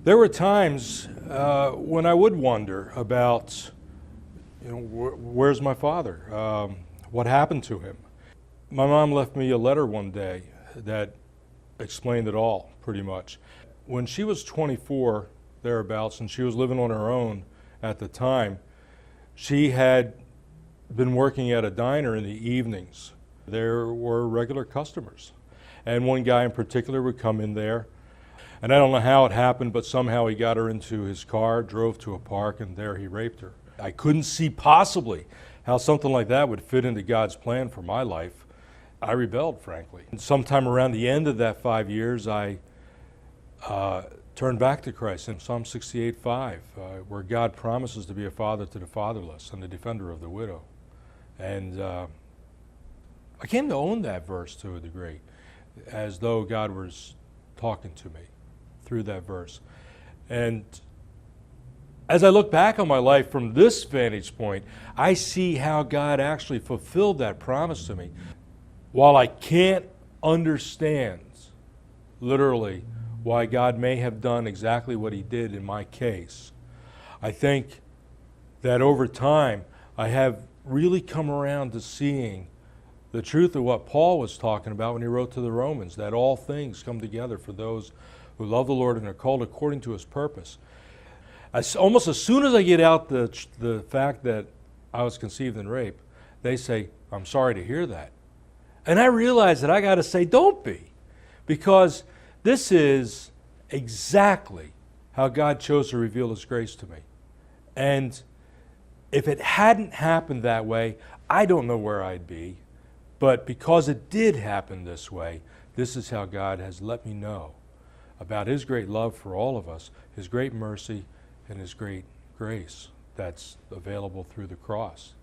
There were times when I would wonder about, where's my father? What happened to him? My mom left me a letter one day that explained it all, pretty much. When she was 24, thereabouts, and she was living on her own at the time, she had been working at a diner in the evenings. There were regular customers, and one guy in particular would come in there, and I don't know how it happened, but somehow he got her into his car, drove to a park, and there he raped her. I couldn't see possibly how something like that would fit into God's plan for my life. I rebelled, frankly. And sometime around the end of that 5 years, I turned back to Christ in Psalm 68:5, where God promises to be a father to the fatherless and the defender of the widow. And I came to own that verse to a degree, as though God was talking to me through that verse. And as I look back on my life from this vantage point, I see how God actually fulfilled that promise to me. While I can't understand, literally, why God may have done exactly what He did in my case, I think that over time I have really come around to seeing the truth of what Paul was talking about when he wrote to the Romans, that all things come together for those who love the Lord and are called according to His purpose. Almost as soon as I get out the fact that I was conceived in rape, they say, "I'm sorry to hear that." And I realize that I got to say, don't be, because this is exactly how God chose to reveal His grace to me. And if it hadn't happened that way, I don't know where I'd be. But because it did happen this way, this is how God has let me know about His great love for all of us, His great mercy, and His great grace that's available through the cross.